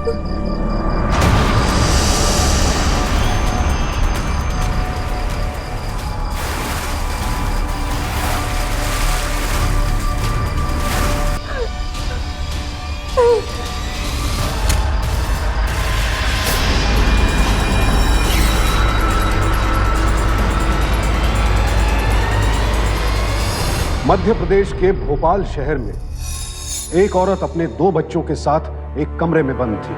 मध्य प्रदेश के भोपाल शहर में एक औरत अपने 2 बच्चों के साथ एक कमरे में बंद थी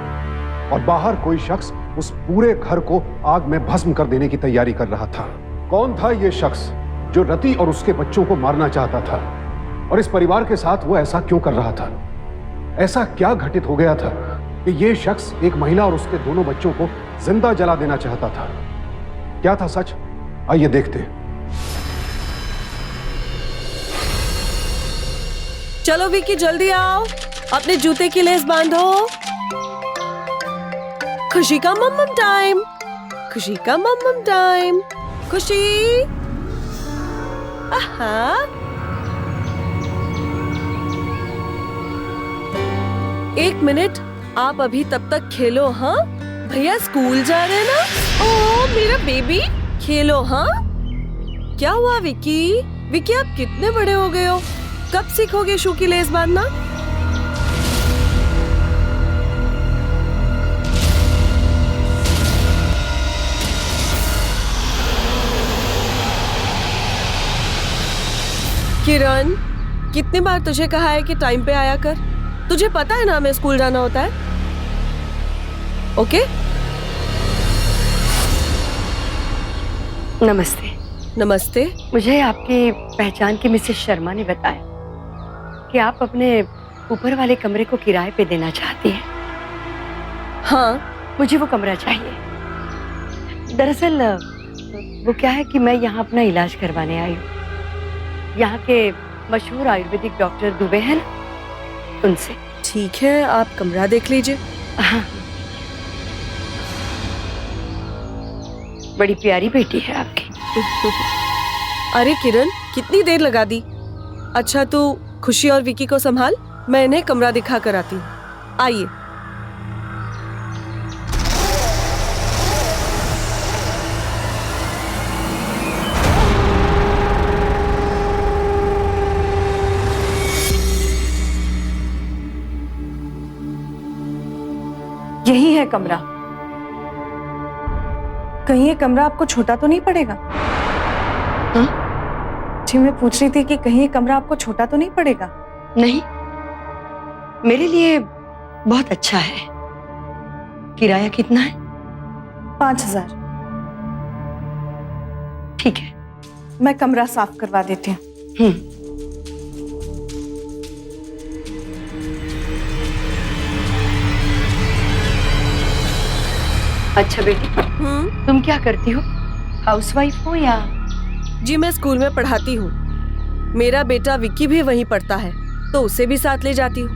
और बाहर कोई शख्स उस पूरे घर को आग में भस्म कर देने की तैयारी कर रहा था। कौन था यह शख्स जो रति और उसके बच्चों को मारना चाहता था, और इस परिवार के साथ वो ऐसा क्यों कर रहा था? ऐसा क्या घटित हो गया था कि यह शख्स एक महिला और उसके दोनों बच्चों को जिंदा जला देना चाहता था? क्या था सच? आइए देखते हैं। चलो विकी, जल्दी आओ, अपने जूते की लेस बांधो। खुशी का मम्मम टाइम, खुशी का मम्मम टाइम, खुशी। आहा। एक मिनट, आप अभी तब तक खेलो। हाँ, भैया स्कूल जा रहे हैं ना? ओह मेरा बेबी, खेलो। हाँ, क्या हुआ विकी? विकी, आप कितने बड़े हो गए हो? कब सीखोगे शू की लेस बांधना? किरण, कितनी बार तुझे कहा है कि टाइम पे आया कर? तुझे पता है ना हमें स्कूल जाना होता है। ओके? नमस्ते। नमस्ते। मुझे आपकी पहचान की मिसेस शर्मा ने बताया कि आप अपने ऊपर वाले कमरे को किराए पे देना चाहती हैं। हाँ, मुझे वो कमरा चाहिए। दरअसल वो क्या है कि मैं यहाँ अपना इलाज करवाने आई हूँ। यहाँ के मशहूर आयुर्वेदिक डॉक्टर दुबे हैं ना, उनसे। ठीक है, आप कमरा देख लीजिए। हाँ, बड़ी प्यारी बेटी है आपकी। अरे किरण, कितनी देर लगा दी। अच्छा, तू खुशी और विकी को संभाल, मैं इन्हें कमरा दिखा कर आती हूँ। आइए। यही है कमरा। कहीं ये कमरा आपको छोटा तो नहीं पड़ेगा? हाँ? जी, मैं पूछ रही थी कि कहीं ये कमरा आपको छोटा तो नहीं पड़ेगा? नहीं, मेरे लिए बहुत अच्छा है। किराया कितना है? 5000। ठीक है, मैं कमरा साफ करवा देती हूँ। अच्छा बेटी, तुम क्या करती हो? हाउसवाइफ हो या? जी, मैं स्कूल में पढ़ाती हूँ। मेरा बेटा विक्की भी वहीं पढ़ता है, तो उसे भी साथ ले जाती हूँ।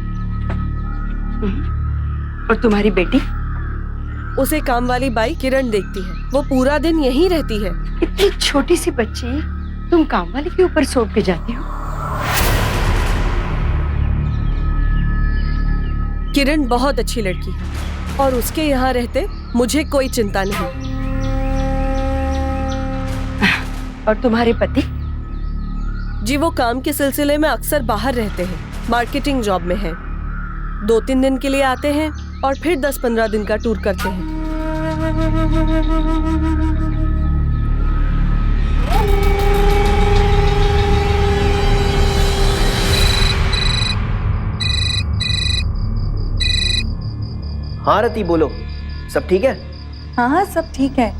और तुम्हारी बेटी? उसे काम वाली बाई किरण देखती है। वो पूरा दिन यहीं रहती है। इतनी छोटी सी बच्ची तुम काम वाली के ऊपर सौंप के जाती हो? किरण बहुत अच्छी लड़की है और उसके यहाँ रहते मुझे कोई चिंता नहीं। और तुम्हारे पति? जी, वो काम के सिलसिले में अक्सर बाहर रहते हैं, मार्केटिंग जॉब में है। 2-3 दिन के लिए आते हैं और फिर 10-15 दिन का टूर करते हैं। हाँ रति, बोलो, सब ठीक है? हाँ हाँ, सब ठीक है।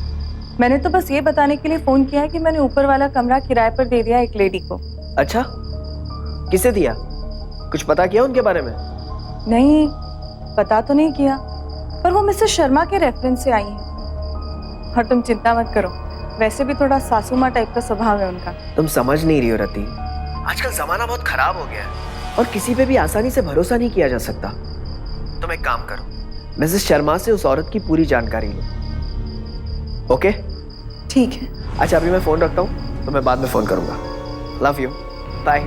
मैंने तो बस ये बताने के लिए फोन किया है कि मैंने ऊपर वाला कमरा किराए पर दे दिया एक लेडी को। अच्छा, किसे दिया? कुछ पता किया उनके बारे में? नहीं, पता तो नहीं किया, पर वो मिसेस शर्मा के रेफरेंस से आई हैं। और तुम चिंता मत करो, वैसे भी थोड़ा सासू माँ टाइप का स्वभाव है उनका। तुम समझ नहीं रही हो रति, आजकल जमाना बहुत खराब हो गया है और किसी पे भी आसानी से भरोसा नहीं किया जा सकता। तुम एक काम करो, मिसेस शर्मा से उस औरत की पूरी जानकारी लो। ओके? ठीक है। अच्छा, अभी मैं फोन रखता हूँ, तो मैं बाद में फोन करूंगा। Love you, bye.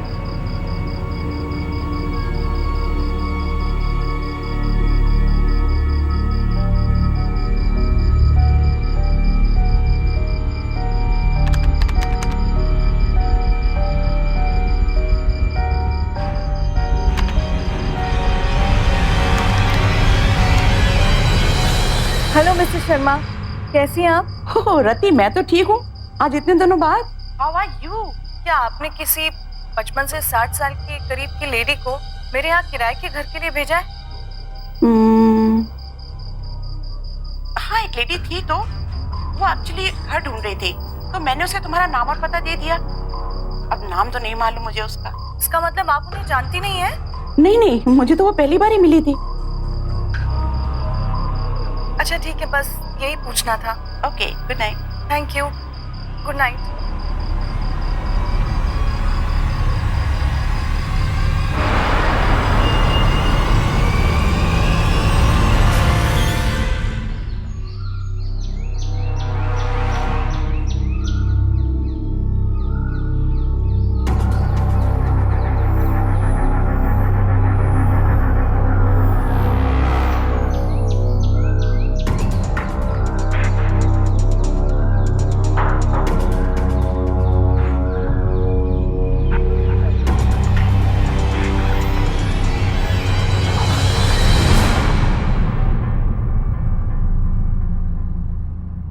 Hello mister Sharma, कैसी हैं आप? ओह रति, मैं तो ठीक हूँ। आज इतने दिनों बाद। How are you? क्या आपने किसी 55 से 60 साल के करीब की लेडी को मेरे यहाँ किराए के घर के लिए भेजा है? हाँ, एक लेडी थी तो वो एक्चुअली घर ढूंढ रही थी, तो मैंने उसे तुम्हारा नाम और पता दे दिया। अब नाम तो नहीं मालूम मुझे उसका। इसका मतलब आप उन्हें जानती नहीं है? नहीं, मुझे तो वो पहली बार ही मिली थी। अच्छा ठीक है, बस यही पूछना था। Okay, good night. Thank you, good night.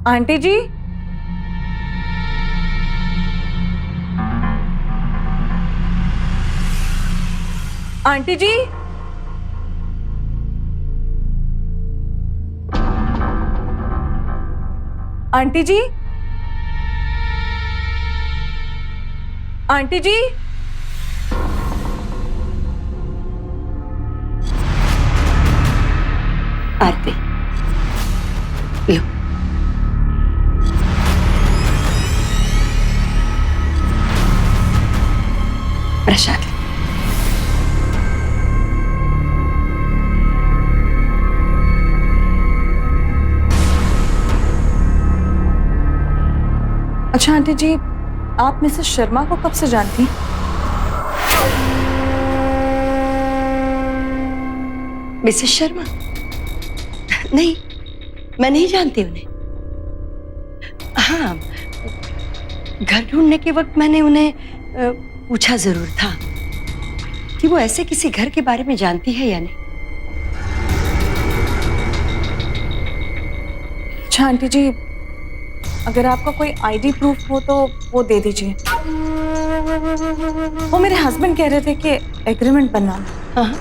Aunty ji, aunty ji, aunty ji, aunty ji, आरती लो। प्रसाद। अच्छा आंटी जी, आप मिसेस शर्मा को कब से जानती? मिसेस शर्मा? नहीं, मैं नहीं जानती उन्हें। हाँ, घर ढूंढने के वक्त मैंने उन्हें पूछा जरूर था कि वो ऐसे किसी घर के बारे में जानती है या नहीं। अच्छा आंटी जी, अगर आपका कोई आईडी प्रूफ हो तो वो दे दीजिए। वो मेरे हस्बैंड कह रहे थे कि एग्रीमेंट बनवाना। हाँ,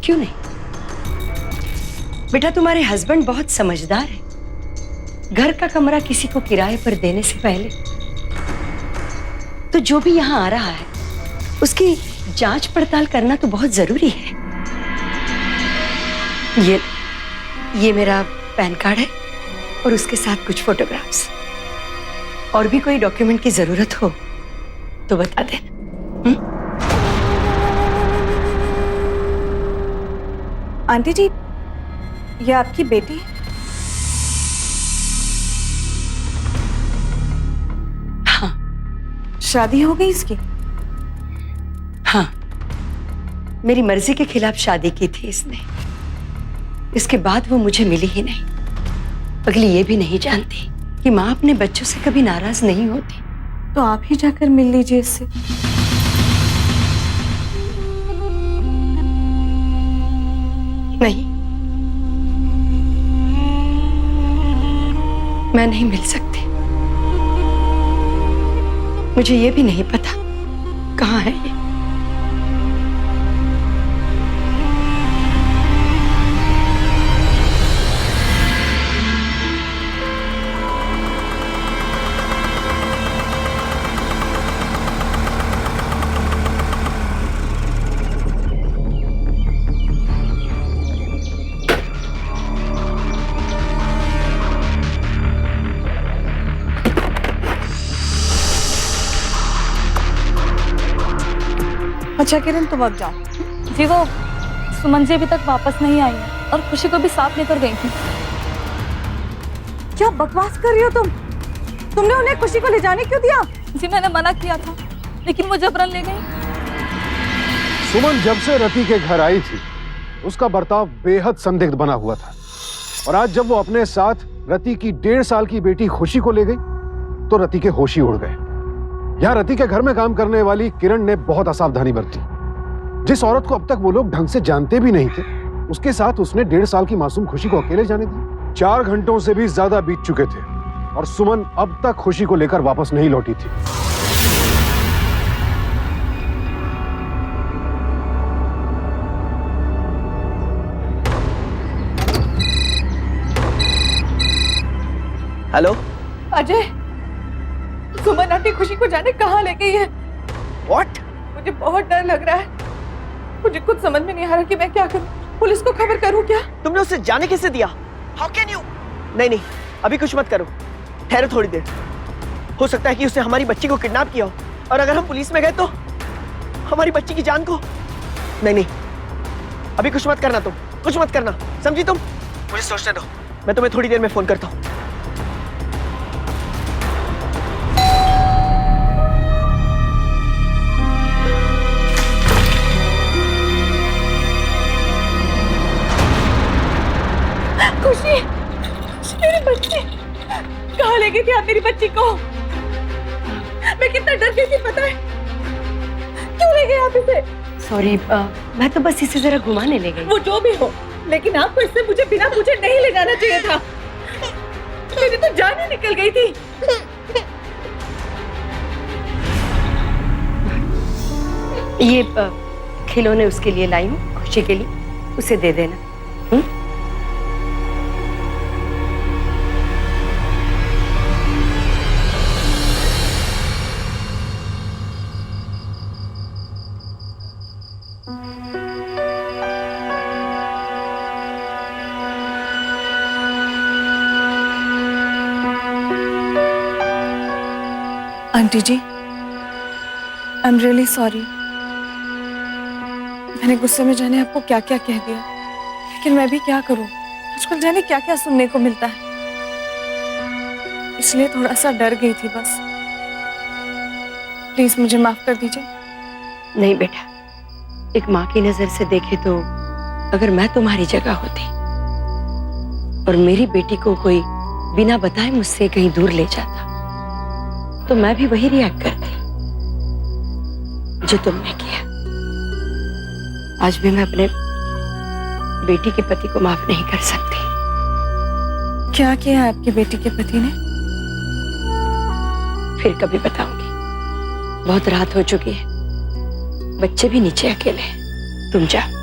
क्यों नहीं? बेटा, तुम्हारे हस्बैंड बहुत समझदार है। घर का कमरा किसी को किराए पर देने से पहले तो जो भी यहाँ आ रहा है उसकी जांच पड़ताल करना तो बहुत जरूरी है। ये मेरा पैन कार्ड है और उसके साथ कुछ फोटोग्राफ्स। और भी कोई डॉक्यूमेंट की जरूरत हो तो बता देना। आंटी जी, ये आपकी बेटी है? हाँ। शादी हो गई इसकी? हाँ, मेरी मर्जी के खिलाफ शादी की थी इसने। इसके बाद वो मुझे मिली ही नहीं। अगली ये भी नहीं जानती कि माँ अपने बच्चों से कभी नाराज नहीं होती। तो आप ही जाकर मिल लीजिए इससे। नहीं, मैं नहीं मिल सकती। मुझे ये भी नहीं पता कहाँ है ये। अच्छा किरण, तुम अब जाओ। जी, वो सुमन जी अभी तक वापस नहीं आई है और खुशी को भी साथ लेकर गई थी। क्या बकवास कर रही हो तुम? तुमने उन्हें खुशी को ले जाने क्यों दिया? जी, मैंने मना किया था लेकिन वो जबरन ले गई। सुमन जब से रति के घर आई थी उसका बर्ताव बेहद संदिग्ध बना हुआ था, और आज जब वो अपने साथ रति की 1.5 साल की बेटी खुशी को ले गई तो रति के होश ही उड़ गए। यहाँ रति के घर में काम करने वाली किरण ने बहुत असावधानी बरती। जिस औरत को अब तक वो लोग ढंग से जानते भी नहीं थे, उसके साथ उसने 1.5 साल की मासूम खुशी को अकेले जाने दिया। 4 घंटों से भी ज्यादा बीत चुके थे और सुमन अब तक खुशी को लेकर वापस नहीं लौटी थी। हेलो अजय, सुमन आंटी खुशी को जाने कहाँ ले गई है। व्हाट? मुझे बहुत डर लग रहा है। मुझे कुछ समझ में नहीं आ रहा कि मैं क्या करूं। पुलिस को खबर करूं क्या? तुमने उसे जाने कैसे दिया? How can you? नहीं नहीं, अभी कुछ मत करो, ठहरो थोड़ी देर। हो सकता है कि उसने हमारी बच्ची को किडनैप किया हो, और अगर हम पुलिस में गए तो हमारी बच्ची की जान को। नहीं नहीं, अभी कुछ मत करना, तुम कुछ मत करना, समझी तुम? मुझे सोचने दो, मैं तुम्हें थोड़ी देर में फोन करता हूँ। खुशी, मेरी बच्ची कहाँ ले गई थी आप मेरी बच्ची को? मैं कितना डर गई थी पता है? क्यों ले गए आप इसे? सॉरी, मैं तो बस इसे जरा घुमाने ले गई। वो जो भी हो, लेकिन आपको इससे मुझे बिना पूछे नहीं ले जाना चाहिए था। मेरी तो जान ही निकल गई थी। ये खिलौने उसके लिए लाई हूँ, खुशी के लिए, उसे दे देना। Aunty ji, I am really sorry. मैंने गुस्से में जाने आपको क्या क्या कह दिया, लेकिन मैं भी क्या करूं, आजकल जाने क्या क्या सुनने को मिलता है, इसलिए थोड़ा सा डर गई थी बस। प्लीज मुझे माफ कर दीजिए। नहीं बेटा, एक माँ की नजर से देखे तो अगर मैं तुम्हारी जगह होती और मेरी बेटी को कोई बिना बताए मुझसे कहीं दूर ले जाता तो मैं भी वही रिएक्ट करती जो तुमने किया। आज भी मैं अपने बेटी के पति को माफ नहीं कर सकती। क्या किया आपकी बेटी के पति ने? फिर कभी बताऊंगी, बहुत रात हो चुकी है, बच्चे भी नीचे अकेले हैं, तुम जाओ।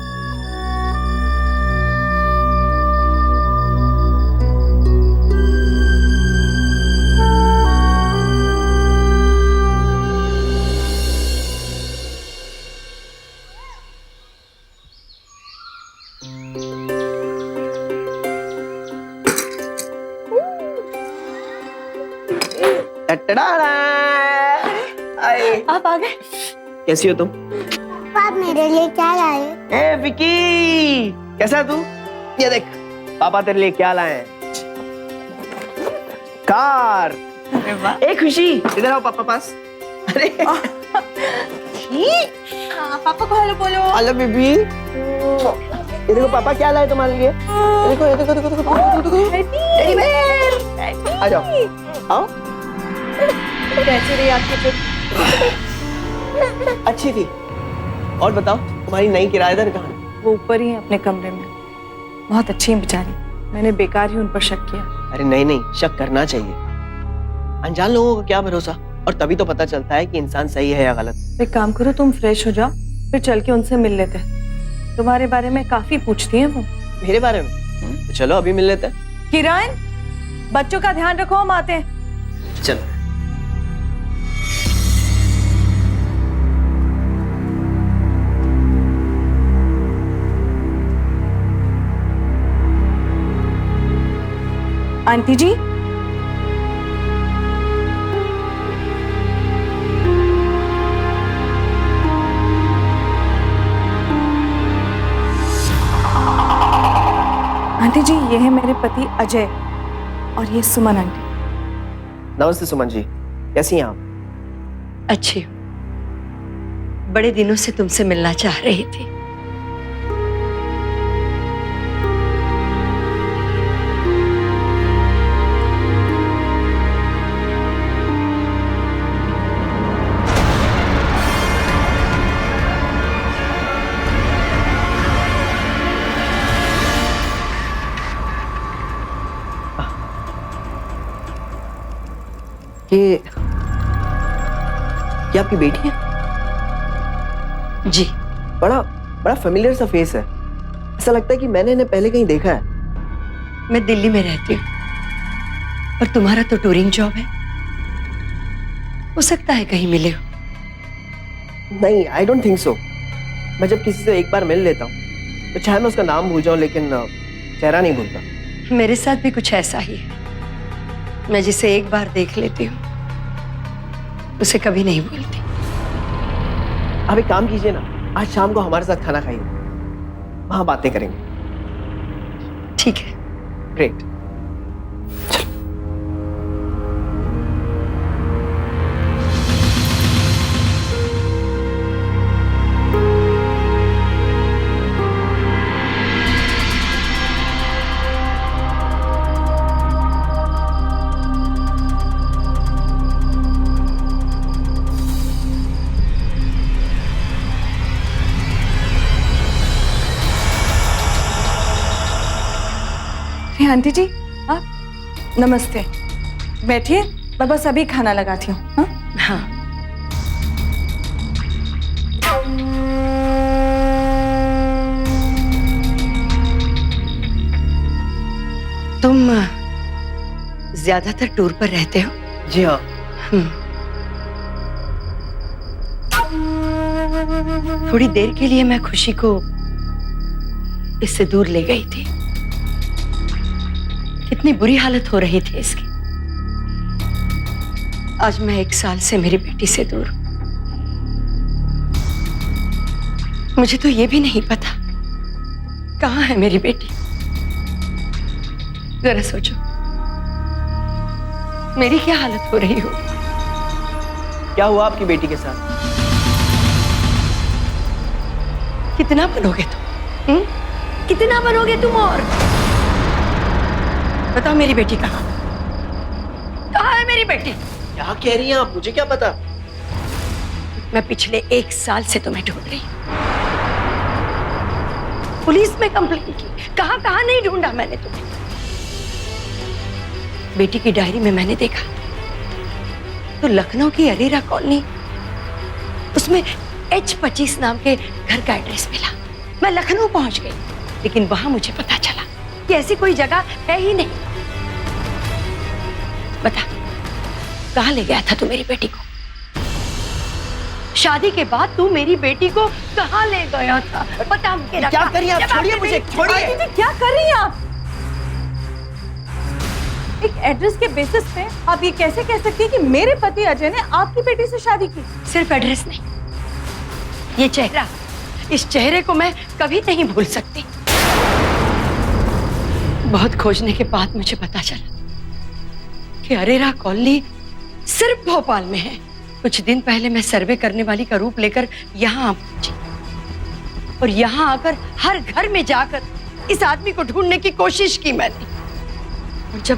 आप आ गए? कैसी हो तुम? आप मेरे लिए क्या लाए? ए विकी, कैसा है तू? ये देख, पापा तेरे लिए क्या लाए हैं। कार। ए खुशी, इधर आओ पापा पास। अरे पापा को हेलो बोलो। Hello baby. ये देखो पापा क्या लाए तुम्हारे लिए। देखो ये देखो देखो देखो टेडी बेयर। आ जाओ, आओ। कैसी रही आपकी ट्रिप? अच्छी थी। और बताओ, तुम्हारी नई किराएदार कहाँ है? वो ऊपर ही है अपने कमरे में। बहुत अच्छी है बेचारी, मैंने बेकार ही उन पर शक किया। अरे नहीं नहीं, शक करना चाहिए। अनजान लोगों का क्या भरोसा, और तभी तो पता चलता है कि इंसान सही है या गलत। एक काम करो, तुम फ्रेश हो जाओ, फिर चल के उनसे मिल लेते हैं। तुम्हारे बारे में काफी पूछती हैं वो। मेरे बारे में? तो चलो अभी मिल लेते हैं। किरण, बच्चों का ध्यान रखो, हम आते हैं। चलो। आंटी जी, आंटी जी, ये है मेरे पति अजय और ये सुमन आंटी। नमस्ते सुमन जी, कैसी हैं आप? अच्छी हूँ, बड़े दिनों से तुमसे मिलना चाह रही थी। ये आपकी बेटी है? जी। बड़ा बड़ा फेमिलियर सा फेस है, ऐसा लगता है कि मैंने इन्हें पहले कहीं देखा है। मैं दिल्ली में रहती हूँ और तुम्हारा तो टूरिंग जॉब है, हो सकता है कहीं मिले हो। नहीं, आई डोंट थिंक सो। मैं जब किसी से एक बार मिल लेता हूँ तो चाहे मैं उसका नाम भूल जाऊं लेकिन चेहरा नहीं भूलता। मेरे साथ भी कुछ ऐसा ही है। मैं जिसे एक बार देख लेती हूँ उसे कभी नहीं भूलती। आप एक काम कीजिए ना, आज शाम को हमारे साथ खाना खाइए, वहां बातें करेंगे। ठीक है। ग्रेट। आंटी जी, आप नमस्ते, बैठिए, मैं बस अभी खाना लगाती हूँ। हाँ? हाँ। तुम ज्यादातर टूर पर रहते हो? जी हाँ। थोड़ी देर के लिए मैं खुशी को इससे दूर ले गई थी। कितनी बुरी हालत हो रही थी इसकी। आज मैं 1 साल से मेरी बेटी से दूर हूं। मुझे तो ये भी नहीं पता कहां है मेरी बेटी। जरा सोचो मेरी क्या हालत हो रही होगी। क्या हुआ आपकी बेटी के साथ? कितना बनोगे तुम? कितना बनोगे तुम? और बताओ मेरी बेटी कहाँ है मेरी बेटी? क्या कह रही हैं आप? मुझे क्या पता। मैं पिछले 1 साल से तुम्हें ढूंढ रही हूं। पुलिस में कंप्लेंट की, कहां नहीं ढूंढा मैंने तुम्हें। बेटी की डायरी में मैंने देखा तो लखनऊ की अरेरा कॉलोनी, उसमें H25 नाम के घर का एड्रेस मिला। मैं लखनऊ पहुंच गई लेकिन वहां मुझे पता चला कि ऐसी कोई जगह है ही नहीं। बता कहां ले गया था तू मेरी बेटी को? शादी के बाद तू मेरी बेटी को कहां ले गया था? बता मुझे। क्या कर रही हैं आप? छोड़िए मुझे, छोड़िए। आंटी जी, क्या कर रही हैं आप? एक एड्रेस के बेसिस पे आप ये कैसे कह सकती हैं कि मेरे पति अजय ने आपकी बेटी से शादी की? सिर्फ एड्रेस नहीं, ये चेहरा, इस चेहरे को मैं कभी नहीं भूल सकती। बहुत खोजने के बाद मुझे पता चला कि अरेरा कॉलोनी सिर्फ भोपाल में है। कुछ दिन पहले मैं सर्वे करने वाली का रूप लेकर यहाँ पहुंची और यहाँ आकर हर घर में जाकर इस आदमी को ढूंढने की कोशिश की मैंने। और जब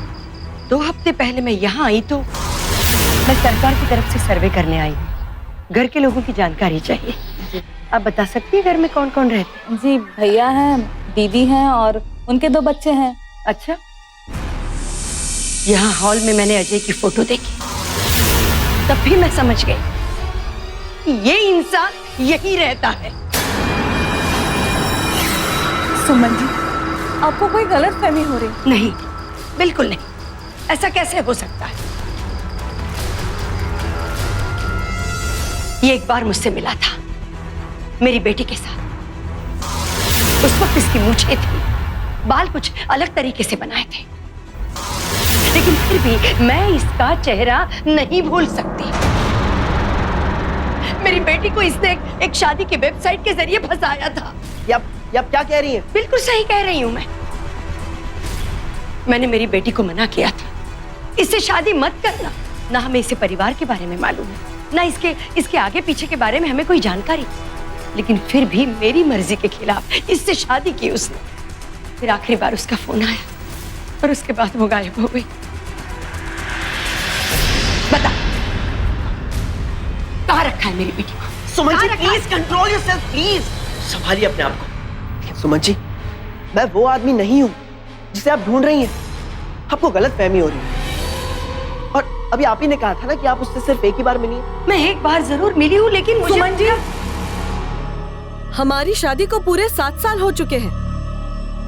2 हफ्ते पहले मैं यहाँ आई तो मैं सरकार की तरफ से सर्वे करने आई हूँ। घर के लोगों की जानकारी चाहिए। आप बता सकती हैं घर में कौन कौन रहते हैं? जी, भैया हैं, दीदी हैं और उनके 2 बच्चे हैं। अच्छा, यहाँ हॉल में मैंने अजय की फोटो देखी, तब भी मैं समझ गई कि ये इंसान यही रहता है। सुमन जी, आपको कोई गलतफहमी हो रही? नहीं, बिल्कुल नहीं। ऐसा कैसे हो सकता है? ये एक बार मुझसे मिला था मेरी बेटी के साथ। उस वक्त इसकी मूंछें थी, बाल कुछ अलग तरीके से बनाए थे, लेकिन फिर भी मैं इसका चेहरा नहीं भूल सकती। मेरी बेटी को इसने एक शादी की वेबसाइट के जरिए फंसाया था। आप क्या कह रही हैं? बिल्कुल सही कह रही हूं मैं। मैंने मेरी बेटी को मना किया था, इससे शादी मत करना। ना हमें इसे परिवार के बारे में मालूम है, ना इसके आगे पीछे के बारे में हमें कोई जानकारी, लेकिन फिर भी मेरी मर्जी के खिलाफ इससे शादी की उसने। फिर आखिरी बार उसका फोन आया और उसके बाद वो गायब हो गई। बता कहाँ रखा है मेरी बेटी को? Suman ji please control yourself, please संभालिए अपने आप को। सुमन जी, मैं वो आदमी नहीं हूं जिसे आप ढूंढ रही हैं। आपको गलत फहमी हो रही है। अभी आप ही ने कहा था ना कि आप उससे सिर्फ एक ही बार मिली हैं। मैं एक बार जरूर मिली हूँ, लेकिन मुझे सुमन जी, हमारी शादी को पूरे 7 साल हो चुके हैं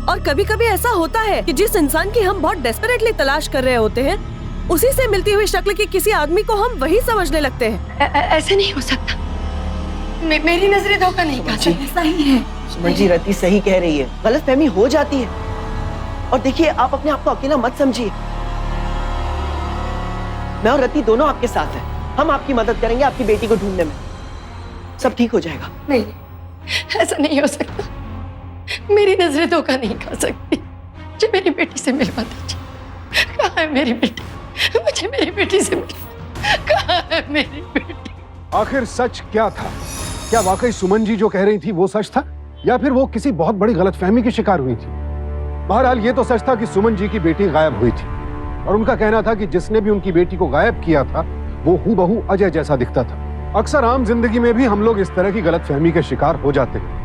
और कभी कभी ऐसा होता है कि जिस इंसान की हम बहुत डेस्परेटली तलाश कर रहे होते हैं, उसी से मिलती हुई शक्ल के किसी आदमी को हम वही समझने लगते हैं। ऐसे नहीं हो सकता। मेरी नजरें धोखा नहीं खाती। सही है। सुमन जी, रति सही कह रही है, गलतफहमी हो जाती है। और देखिए, आप अपने आप को अकेला मत समझिए। मैं और रति दोनों आपके साथ हैं। हम आपकी मदद करेंगे आपकी बेटी को ढूंढने में। सब ठीक हो जाएगा। नहीं, ऐसा नहीं हो सकता। मेरी नजरें धोखा नहीं खा सकती। मुझे मेरी बेटी से मिलवा दीजिए। कहाँ है मेरी बेटी? मुझे मेरी बेटी से मिलवा। कहाँ है मेरी बेटी? आखिर सच क्या था? क्या वाकई सुमन जी जो कह रही थी वो सच था, या फिर वो किसी बहुत बड़ी गलतफहमी की शिकार हुई थी? बहरहाल ये तो सच था कि सुमन जी की बेटी गायब हुई थी और उनका कहना था कि जिसने भी उनकी बेटी को गायब किया था वो हूबहू अजय जैसा दिखता था। अक्सर आम जिंदगी में भी हम लोग इस तरह की गलतफहमी के शिकार हो जाते हैं।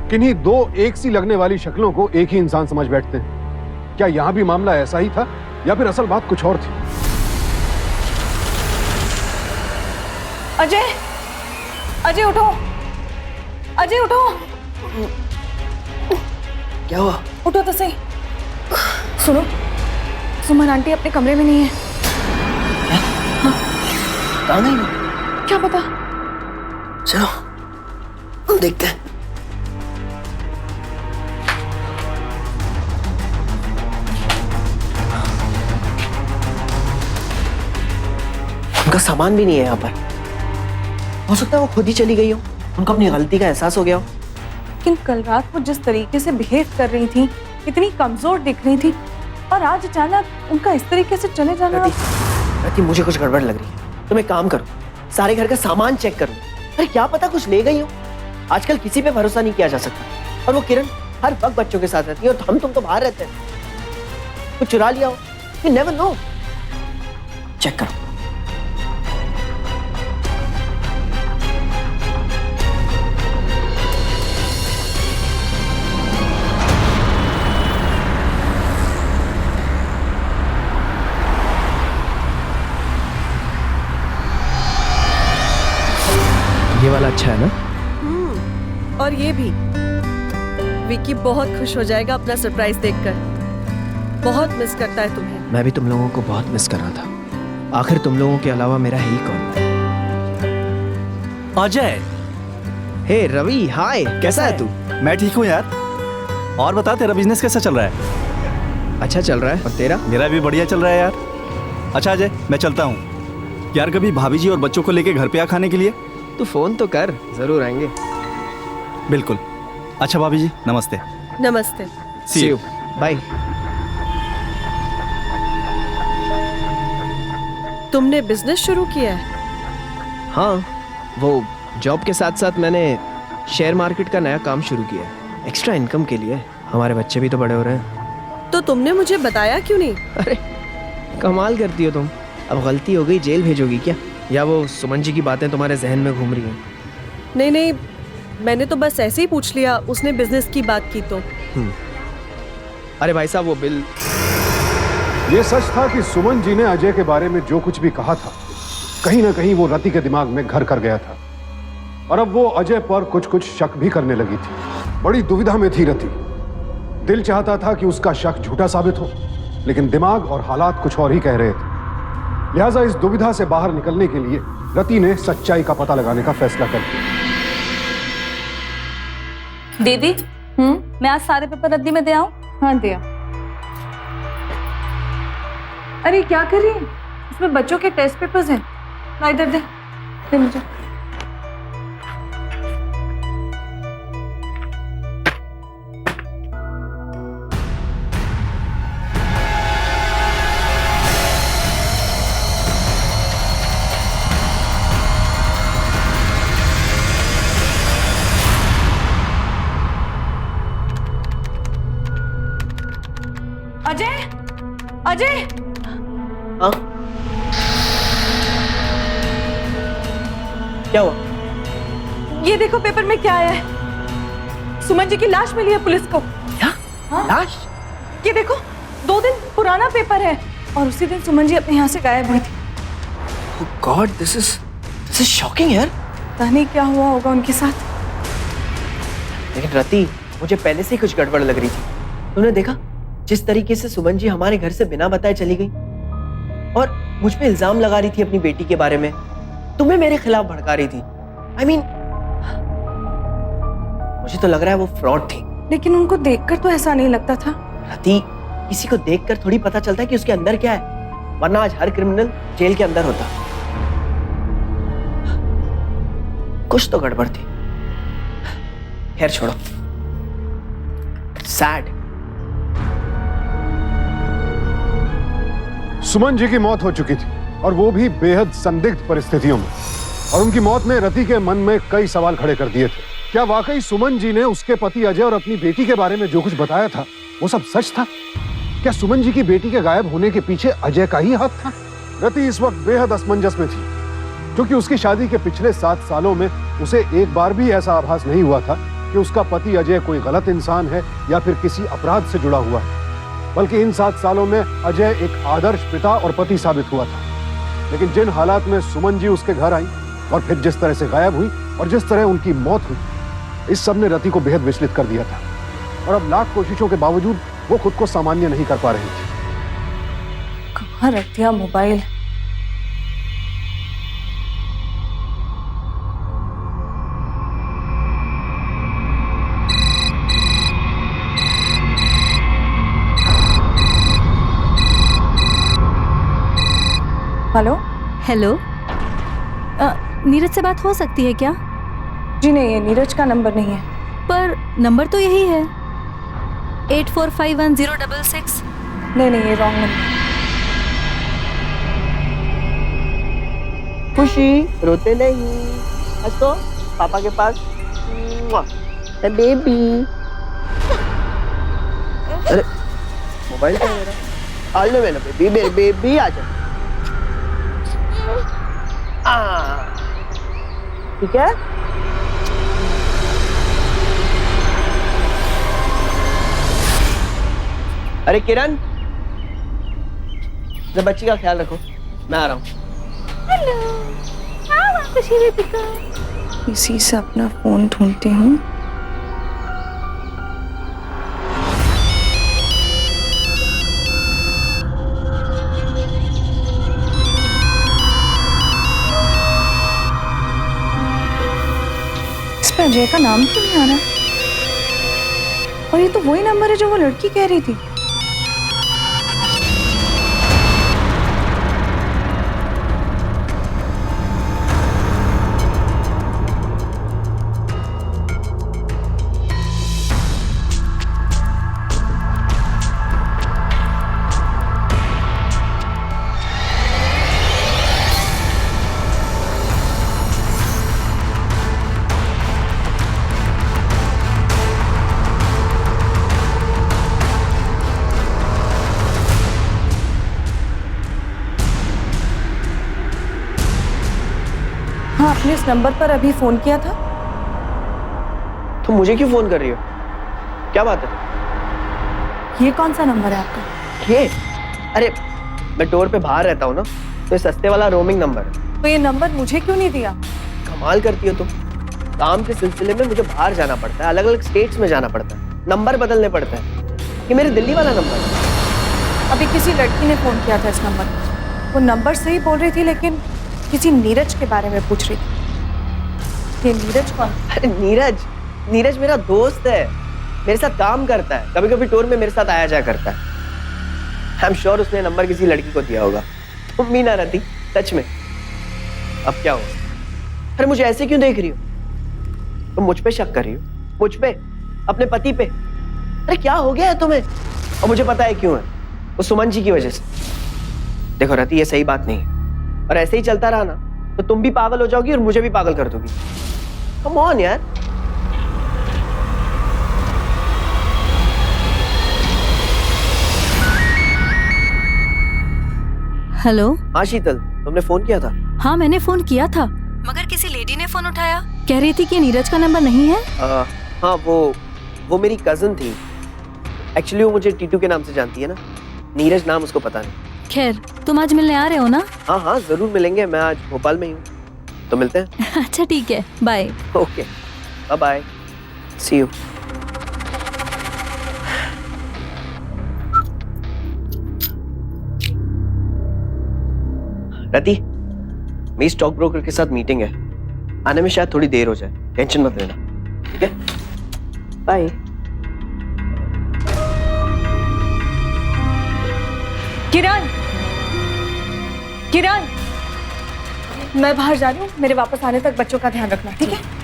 किन्हीं दो एक सी लगने वाली शक्लों को एक ही इंसान समझ बैठते हैं। क्या यहाँ भी मामला ऐसा ही था या फिर असल बात कुछ और थी? अजय, अजय उठो, अजय उठो, क्या हुआ? उठो तो सही। सुनो, सुमन आंटी अपने कमरे में नहीं है। कहाँ गई वो? क्या पता। चलो हम देखते हैं। उनका सामान भी नहीं है यहाँ पर। हो सकता है वो खुद ही चली गई हो, उनको अपनी गलती का एहसास हो गया हो। लेकिन कल रात वो जिस तरीके से बिहेव कर रही थी, इतनी कमजोर दिख रही थी, और आज अचानक उनका इस तरीके से चले जाना। रति, मुझे कुछ गड़बड़ लग रही है। तुम एक काम करो, सारे घर का सामान चेक करो। अरे क्या पता कुछ ले गई हो। आजकल किसी पे भरोसा नहीं किया जा सकता। और वो किरण हर वक्त बच्चों के साथ रहती है और तुम तो बाहर रहते हैं। कुछ चुरा लिया हो, यू नेवर नो। चेक करो। ये वाला अच्छा है ना? और ये भी। विकी बहुत खुश हो जाएगा अपना सरप्राइज देखकर। बहुत मिस करता है तुम्हें। मैं भी तुम लोगों को बहुत मिस कर रहा था। आखिर तुम लोगों के अलावा मेरा है ही कौन? अजय। हे रवि, हाय, कैसा है तू? मैं ठीक हूँ यार। और बता, तेरा बिजनेस कैसा चल रहा है? अच्छा चल रहा है। और तेरा? मेरा भी बढ़िया चल रहा है यार। अच्छा अजय, मैं चलता हूँ यार। कभी भाभी जी और बच्चों को लेके घर पे आ खाने के लिए? तू फोन तो कर, जरूर आएंगे। बिल्कुल। अच्छा भाभी जी, नमस्ते। नमस्ते। See you. बाय। तुमने बिजनेस शुरू किया है? हाँ, वो जॉब के साथ साथ मैंने शेयर मार्केट का नया काम शुरू किया है, एक्स्ट्रा इनकम के लिए। हमारे बच्चे भी तो बड़े हो रहे हैं। तो तुमने मुझे बताया क्यों नहीं? अरे कमाल करती हो तुम। अब गलती हो गई, जेल भेजोगी क्या? या वो सुमन जी की बातें तुम्हारे जहन में घूम रही हैं? नहीं नहीं, मैंने तो बस ऐसे ही पूछ लिया। उसने बिजनेस की बात की तो। अरे भाई साहब, वो बिल। ये सच था कि सुमन जी ने अजय के बारे में जो कुछ भी कहा था, कहीं ना कहीं वो रति के दिमाग में घर कर गया था और अब वो अजय पर कुछ कुछ शक भी करने लगी थी। बड़ी दुविधा में थी रति। दिल चाहता था कि उसका शक झूठा साबित हो, लेकिन दिमाग और हालात कुछ और ही कह रहे थे। लिहाजा इस दुविधा से बाहर निकलने के लिए रति ने सच्चाई का पता लगाने का फैसला कर लिया। दीदी, मैं आज सारे पेपर रद्दी में दे आऊं? हाँ दिया। अरे क्या कर रही है? इसमें बच्चों के टेस्ट पेपर्स हैं। ला इधर दे। दे मुझे। अजय, अजय। हाँ? क्या हुआ? ये देखो पेपर में क्या आया है। सुमन जी की लाश मिली है पुलिस को। क्या? हाँ? लाश? ये देखो, 2 दिन पुराना पेपर है और उसी दिन सुमन जी अपने यहाँ से गायब हुई थी। Oh God, this is shocking यार। पता नहीं क्या हुआ होगा उनके साथ। लेकिन रति, मुझे पहले से ही कुछ गड़बड़ लग रही थी। तुमने देखा जिस तरीके से सुमन जी हमारे घर से बिना बताए चली गई और मुझ पे इल्जाम लगा रही थी अपनी बेटी के बारे में, तुम्हें मेरे खिलाफ भड़का रही थी। I mean, मुझे तो लग रहा है वो फ्रॉड थी। लेकिन उनको देखकर तो ऐसा नहीं लगता था। रति, किसी को देखकर थोड़ी पता चलता है कि उसके अंदर क्या है, वरना आज हर क्रिमिनल जेल के अंदर होता। कुछ तो गड़बड़ थी। खैर छोड़ो। सैड। सुमन जी की मौत हो चुकी थी और वो भी बेहद संदिग्ध परिस्थितियों में, और उनकी मौत ने रति के मन में कई सवाल खड़े कर दिए थे। क्या वाकई सुमन जी ने उसके पति अजय और अपनी बेटी के बारे में जो कुछ बताया था वो सब सच था? क्या सुमन जी की बेटी के गायब होने के पीछे अजय का ही हाथ था? रति इस वक्त बेहद असमंजस में थी, क्योंकि उसकी शादी के पिछले 7 सालों में उसे एक बार भी ऐसा आभास नहीं हुआ था कि उसका पति अजय कोई गलत इंसान है या फिर किसी अपराध से जुड़ा हुआ है, बल्कि इन 7 सालों में अजय एक आदर्श पिता और पति साबित हुआ था। लेकिन जिन हालात में सुमन जी उसके घर आई और फिर जिस तरह से गायब हुई और जिस तरह उनकी मौत हुई, इस सब ने रति को बेहद विचलित कर दिया था, और अब लाख कोशिशों के बावजूद वो खुद को सामान्य नहीं कर पा रही थी। कहाँ रख दिया मोबाइल? हेलो। हेलो, नीरज से बात हो सकती है क्या? जी नहीं, ये नीरज का नंबर नहीं है। पर नंबर तो यही है, 84510666। नहीं, ये रॉन्ग नंबर। खुशी, रोते नहीं, हंसो पापा के पास। बेबी। अरे मोबाइल क्या मेरा? आ लो मेरा बेबी, मेरे बेबी आ जा। ठीक है। अरे किरण, जब बच्ची का ख्याल रखो, मैं आ रहा हूँ। हेलो, हाँ खुशी दीपिका। इसी से अपना फोन ढूंढती हूँ। इस पर अजय का नाम क्यों नहीं आ रहा? और ये तो वही नंबर है जो वो लड़की कह रही थी। हाँ, आपने इस नंबर पर अभी फोन किया था। तुम मुझे क्यों फोन कर रही हो? क्या बात है? ये कौन सा नंबर है आपका? ये? अरे मैं डोर पे बाहर रहता हूँ ना, तो ये सस्ते वाला रोमिंग नंबर है। तो ये नंबर मुझे क्यों नहीं दिया? कमाल करती हो तुम। काम के सिलसिले में मुझे बाहर जाना पड़ता है, अलग अलग स्टेट्स में जाना पड़ता है, नंबर बदलने पड़ते हैं। ये मेरे दिल्ली वाला नंबर है। अभी किसी लड़की ने फोन किया था इस नंबर पर। वो नंबर सही बोल रही थी, लेकिन किसी नीरज के बारे में पूछ रही थी। ये नीरज कौन? अरे नीरज मेरा दोस्त है, मेरे साथ काम करता है, कभी कभी टूर में मेरे साथ आया जाया करता है। आई एम श्योर उसने नंबर किसी लड़की को दिया होगा। तुम भी ना रहती सच में। अब क्या हुआ? अरे मुझे ऐसे क्यों देख रही हो? तुम मुझ पे शक कर रही हो? मुझ पे? अपने पति पे? अरे क्या हो गया है तुम्हें? और मुझे पता है क्यों है, वो सुमन जी की वजह से। देखो रति, ये सही बात नहीं है, और ऐसे ही चलता रहा ना तो तुम भी पागल हो जाओगी और मुझे भी पागल कर दोगी। कम ऑन यार। हेलो। हाँ शीतल, तुमने फोन किया था? हाँ मैंने फोन किया था, मगर किसी लेडी ने फोन उठाया, कह रही थी कि नीरज का नंबर नहीं है। हाँ वो मेरी कजन थी। एक्चुअली वो मुझे टीटू के नाम से जानती है ना, नीरज नाम उसको पता नहीं। खैर, तुम आज मिलने आ रहे हो ना? हाँ हाँ जरूर मिलेंगे, मैं आज भोपाल में ही हूँ, तो मिलते हैं। अच्छा ठीक है, bye. Okay, bye bye, see you. Rati, मेरी स्टॉक ब्रोकर के साथ मीटिंग है, आने में शायद थोड़ी देर हो जाए, टेंशन मत लेना, ठीक है? बाय। किरण, किरण, मैं बाहर जा रही हूँ, मेरे वापस आने तक बच्चों का ध्यान रखना, ठीक है?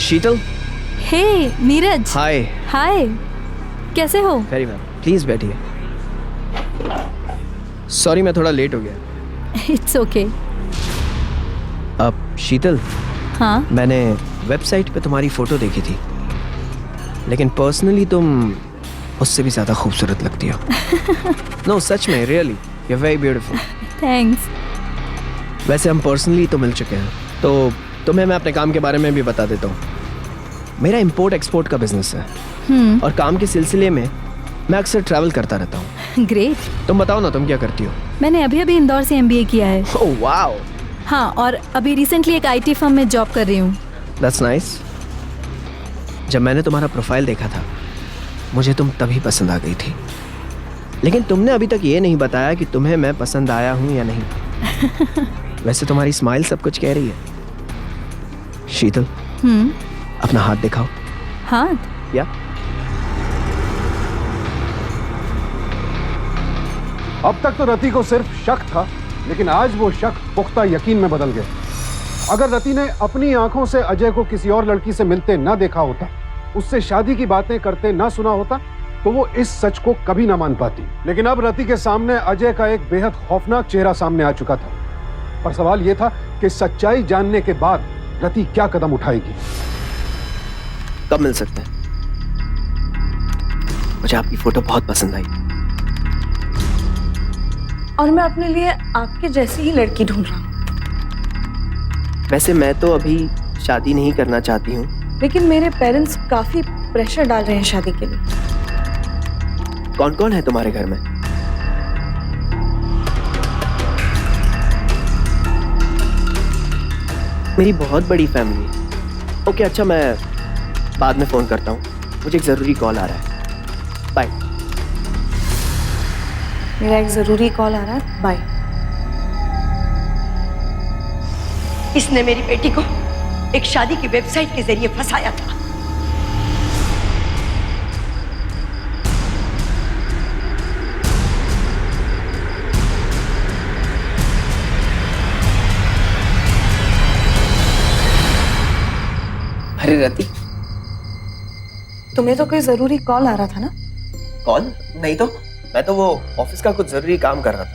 शीतल। हे नीरज। हाय। हाय, कैसे हो? वेरी वेल, प्लीज बैठिए। सॉरी मैं थोड़ा लेट हो गया। It's okay. अब शीतल, हाँ? मैंने वेबसाइट पे तुम्हारी फोटो देखी थी, लेकिन पर्सनली तुम उससे भी ज्यादा खूबसूरत लगती हो। नो सच में, really you are very beautiful. Thanks. वैसे हम पर्सनली तो मिल चुके हैं, तो तुम्हें मैं अपने काम के बारे में भी बता देता हूँ। मेरा इंपोर्ट एक्सपोर्ट का बिजनेस है और काम के सिलसिले में मैं अक्सर ट्रैवल करता रहता हूँ। ग्रेट। तुम बताओ ना, तुम क्या करती हो? मैंने अभी इंदौर से MBA किया है। Oh wow. हाँ, और अभी रिसेंटली एक IT फर्म में जॉब कर रही हूँ। That's nice. जब मैंने तुम्हारा प्रोफाइल देखा था, मुझे तुम तभी पसंद आ गई थी, लेकिन तुमने अभी तक ये नहीं बताया कि तुम्हें मैं पसंद आया हूँ या नहीं। वैसे तुम्हारी स्माइल सब कुछ कह रही है। शीतल, अपना हाथ दिखाओ। हाथ? या अब तक तो रति को सिर्फ शक था, लेकिन आज वो शक पुख्ता यकीन में बदल गया। अगर रति ने अपनी आंखों से अजय को किसी और लड़की से मिलते ना देखा होता, उससे शादी की बातें करते ना सुना होता, तो वो इस सच को कभी ना मान पाती। लेकिन अब रति के सामने अजय का एक बेहद खौफनाक चेहरा सामने आ चुका था, पर सवाल यह था कि सच्चाई जानने के बाद रति क्या कदम उठाएगी। कब मिल सकते हैं? मुझे आपकी फोटो बहुत पसंद आई और मैं अपने लिए आपके जैसी ही लड़की ढूंढ रहा हूँ। वैसे मैं तो अभी शादी नहीं करना चाहती हूँ, लेकिन मेरे पेरेंट्स काफी प्रेशर डाल रहे हैं शादी के लिए। कौन कौन है तुम्हारे घर में? मेरी बहुत बड़ी फैमिली है। ओके अच्छा, मैं बाद में फोन करता हूँ, मुझे एक जरूरी कॉल आ रहा है। बाय। मेरा एक जरूरी कॉल आ रहा है, बाय। इसने मेरी बेटी को एक शादी की वेबसाइट के जरिए फंसाया था। अरे रति, तुम्हें तो कोई जरूरी कॉल आ रहा था ना? कॉल नहीं तो, मैं तो वो ऑफिस का कुछ जरूरी काम कर रहा था।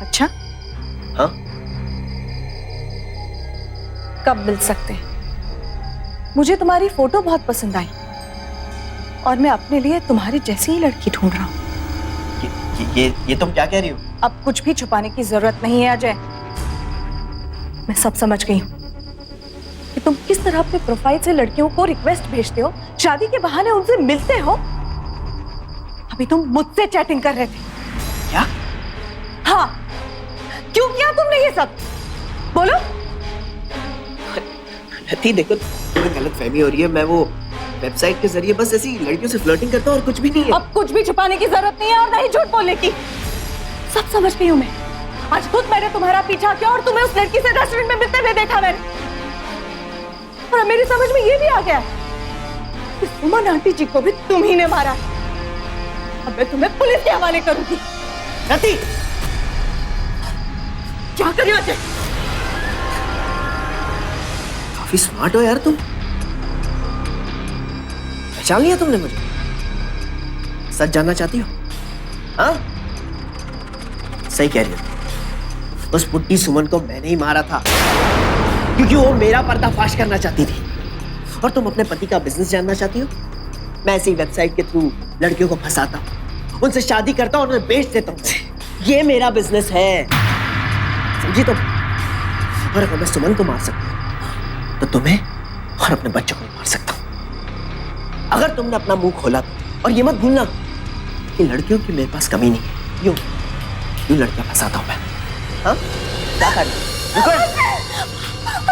अच्छा, हाँ। कब मिल सकते हैं? मुझे तुम्हारी फोटो बहुत पसंद आई और मैं अपने लिए तुम्हारी जैसी ही लड़की ढूंढ रहा हूँ। ये तुम क्या कह रही हो? अब कुछ भी छुपाने की जरूरत नहीं है अजय, मैं सब समझ गई हूँ कि तुम किस तरह अपने प्रोफाइल से लड़कियों को रिक्वेस्ट भेजते हो, शादी के बहाने उनसे मिलते हो। अभी तुम मुझसे चैटिंग कर रहे थे। क्या? हाँ, क्यों किया तुमने ये सब? बोलो। रति देखो, तुम्हें गलतफहमी हो रही है। मैं वो वेबसाइट के जरिए बस ऐसी लड़कियों से फ्लर्टिंग करता हूँ और कुछ भी नहीं है। अब कुछ भी छुपाने की जरूरत नहीं है और नहीं झूठ बोलने की। सब समझ गई हूँ मैं। आज खुद मैंने तुम्हारा पीछा किया और तुम्हें उस लड़की से रेस्टोरेंट में मिलते हुए देखा मैंने। और मेरी समझ में ये भी आ गया कि सुमन आंटी जी को भी तुम ही ने मारा। अब मैं तुम्हें पुलिस के हवाले करूंगी। रति, क्या क्या कर रही हो अजय? काफी स्मार्ट हो यार तुम। पहचान लिया तुमने मुझे? सच जानना चाहती हो? हाँ, सही कह रही हो। उस पुट्टी सुमन को मैंने ही मारा था क्योंकि वो मेरा पर्दाफाश करना चाहती थी। और तुम अपने पति का बिजनेस जानना चाहती हो? मैं ऐसी वेबसाइट के थ्रू लड़कियों को फंसाता हूं, उनसे शादी करता हूं और उन्हें बेच देता हूं। ये मेरा बिजनेस है, समझी तुम? और अगर मैं सुमन को मार सकता हूं तो तुम्हें और अपने बच्चों को भी मार सकता हूं। अगर तुमने अपना मुंह खोला और ये मत भूलना कि लड़कियों की मेरे पास कमी नहीं है। यूं लड़कियां फंसाता हूं मैं। हाँ, क्या कर रही हो?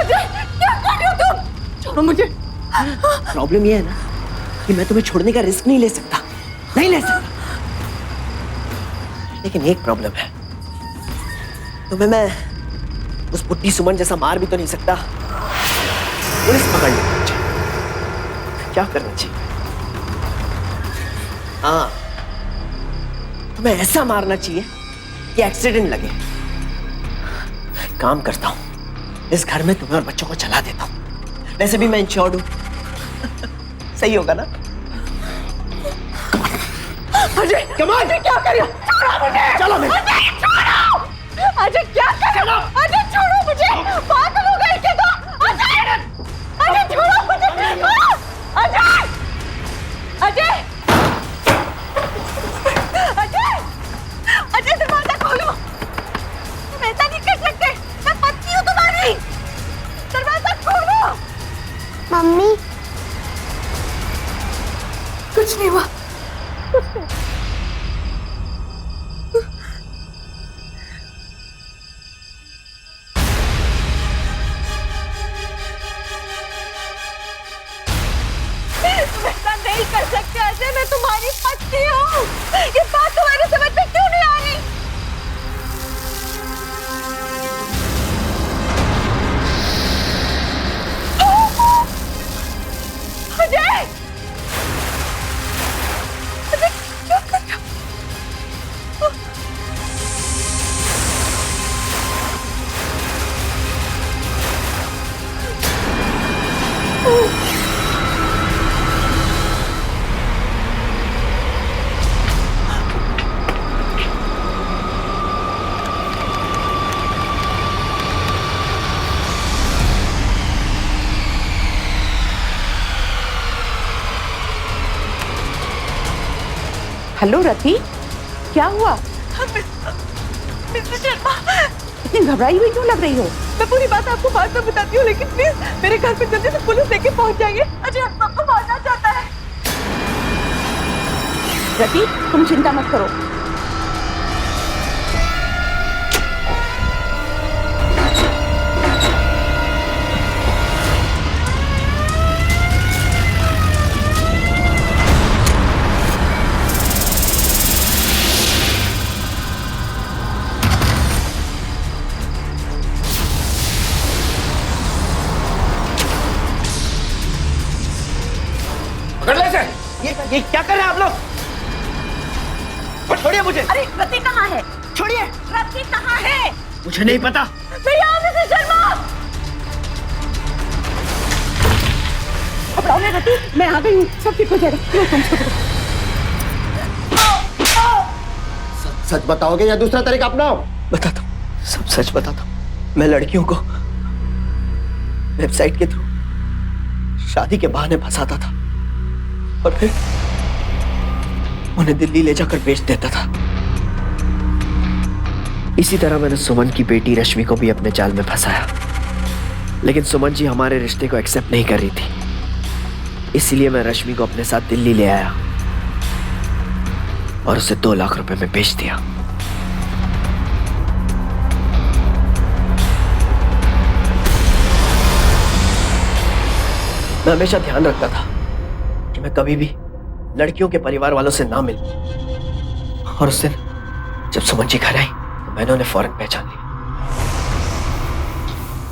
अजय, क्या कर रही हो तुम? छोड़ो मुझे। प्रॉब्लम ये है ना कि मैं तुम्हें छोड़ने का रिस्क नहीं ले सकता, नहीं ले सकता। लेकिन एक प्रॉब्लम है, तुम्हें मैं उस पुट्टी सुमन जैसा मार भी तो नहीं सकता। पुलिस पकड़ लेगी मुझे। क्या करना चाहिए? हाँ, तुम्हें ऐसा मारना चाहिए कि एक्सीडेंट लगे। काम करता हूं, इस घर में तुम्हें और बच्चों को चला देता हूं। वैसे भी मैं इंश्योर्ड हूं। सही होगा ना? अजय, अजय क्या कर रही हो? छोड़ो मुझे। चलो मैं। अजय छोड़ो। अजय क्या कर रही हो? अजय छोड़ो मुझे। पागल हो गई क्या तुम? अजय, अजय छोड़ो मुझे। अजय, अजय, अजय, अजय दरवाजा खोलो। तुम ऐसा नहीं कर सकते, मैं पत्नी हूँ तुम्हारी। दरवाजा खोलो। मम्मी, कुछ नहीं हुआ। तुम ऐसा नहीं कर सकते अजय, मैं तुम्हारी पत्नी हूँ। ये बात तुम्हारी समझ में क्यों नहीं आ रही? अजय, अजय क्या कर रहे हो? हेलो रति, क्या हुआ? मिस्टर शर्मा, इतनी घबराई हुई क्यों लग रही हो? मैं पूरी बात आपको बाद में बताती हूँ, लेकिन प्लीज मेरे घर पे जल्दी से पुलिस लेके पहुंच जाइए। अजय हम सबको मारना चाहता है। रति, तुम चिंता मत करो। ये क्या कर रहे हैं आप लोग? छोड़िए मुझे। अरे रति कहाँ है? छोड़िए। रति कहाँ है? मुझे नहीं पता। मैं यहाँ मिस्टर शर्मा। घबराओ नहीं रति, मैं आ गई हूँ, सब ठीक हो जाएगा। सच बताओगे या दूसरा तरीका अपनाओ? बताता हूँ, सब सच बताता हूँ। मैं लड़कियों को वेबसाइट के थ्रू शादी के बहाने फंसाता था और फिर उन्हें दिल्ली ले जाकर बेच देता था। इसी तरह मैंने सुमन की बेटी रश्मि को भी अपने जाल में फंसाया, लेकिन सुमन जी हमारे रिश्ते को एक्सेप्ट नहीं कर रही थी। इसीलिए मैं रश्मि को अपने साथ दिल्ली ले आया और उसे 2 लाख रुपए में बेच दिया। मैं हमेशा ध्यान रखता था कि मैं कभी भी लड़कियों के परिवार वालों से ना मिलूं। और उस दिन जब सुमन जी घर आई तो मैंने उन्हें फौरन पहचान लिया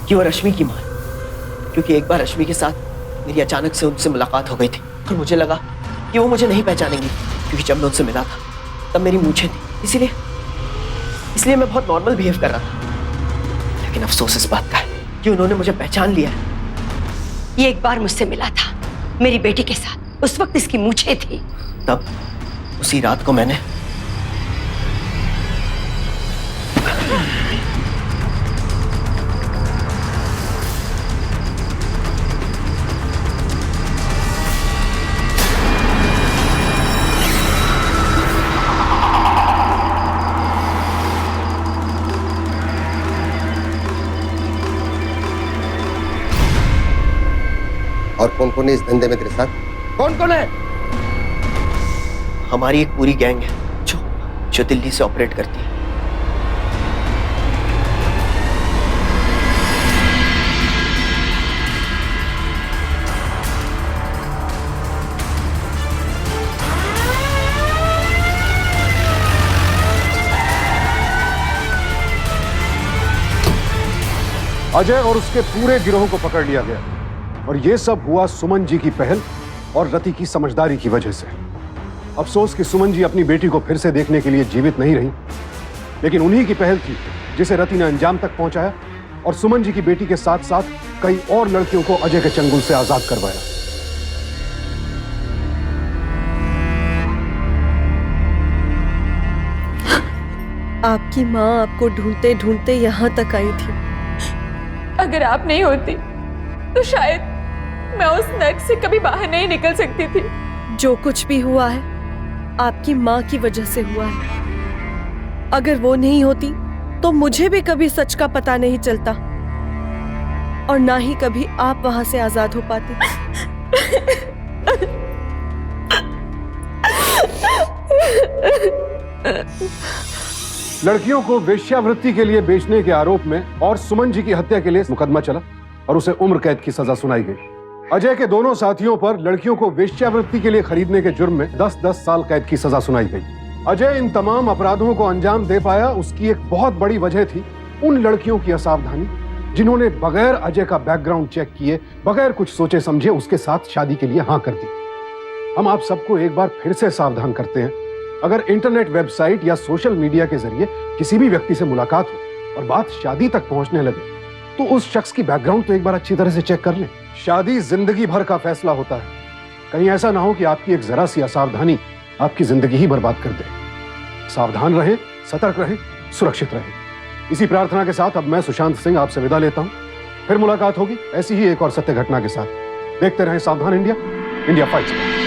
कि वो रश्मि की मां है, क्योंकि एक बार रश्मि के साथ मेरी अचानक से उनसे मुलाकात हो गई थी और मुझे लगा कि वो मुझे नहीं पहचानेंगी, क्योंकि जब मैं उनसे मिला था तब मेरी मूंछें थी। इसलिए मैं बहुत नॉर्मल बिहेव कर रहा था। लेकिन अफसोस इस बात का है कि उन्होंने मुझे पहचान लिया है। ये एक बार मुझसे मिला था मेरी बेटी के साथ, उस वक्त इसकी मूछें थी। तब उसी रात को मैंने और कौन कौन है इस धंधे में तेरे साथ? कौन कौन है? हमारी एक पूरी गैंग है जो दिल्ली से ऑपरेट करती है। अजय और उसके पूरे गिरोह को पकड़ लिया गया और यह सब हुआ सुमन जी की पहल और रति की समझदारी की वजह से। अफसोस कि सुमन जी अपनी बेटी को फिर से देखने के लिए जीवित नहीं रही, लेकिन उन्हीं की पहल थी जिसे रति ने अंजाम तक पहुंचाया और सुमन जी की बेटी के साथ साथ कई और लड़कियों को अजय के चंगुल से आजाद करवाया। आपकी माँ आपको ढूंढते ढूंढते यहाँ तक आई थी। अगर आप नहीं होती तो शायद मैं उस नर्क से कभी बाहर नहीं निकल सकती थी। जो कुछ भी हुआ है आपकी माँ की वजह से हुआ है। अगर वो नहीं होती तो मुझे भी कभी सच का पता नहीं चलता और ना ही कभी आप वहां से आजाद हो पाती। लड़कियों को वेश्यावृत्ति के लिए बेचने के आरोप में और सुमन जी की हत्या के लिए मुकदमा चला और उसे उम्र कैद की सजा सुनाई गई। अजय के दोनों साथियों पर लड़कियों को वेश्यावृत्ति के लिए खरीदने के जुर्म में 10-10 साल कैद की सजा सुनाई गई। अजय इन तमाम अपराधों को अंजाम दे पाया, उसकी एक बहुत बड़ी वजह थी उन लड़कियों की असावधानी जिन्होंने बगैर अजय का बैकग्राउंड चेक किए, बगैर कुछ सोचे समझे उसके साथ शादी के लिए हाँ कर दी। हम आप सबको एक बार फिर से सावधान करते हैं, अगर इंटरनेट, वेबसाइट या सोशल मीडिया के जरिए किसी भी व्यक्ति से मुलाकात हो और बात शादी तक पहुंचने लगे तो उस शख्स की बैकग्राउंड तो एक बार अच्छी तरह से चेक कर लें। शादी जिंदगी भर का फैसला होता है, कहीं ऐसा ना हो कि आपकी एक जरा सी असावधानी आपकी जिंदगी ही बर्बाद कर दे। सावधान रहें, सतर्क रहें, सुरक्षित रहें। इसी प्रार्थना के साथ अब मैं सुशांत सिंह आपसे विदा लेता हूं। फिर मुलाकात होगी ऐसी ही एक और सत्य घटना के साथ। देखते रहें सावधान इंडिया, इंडिया फाइट्स।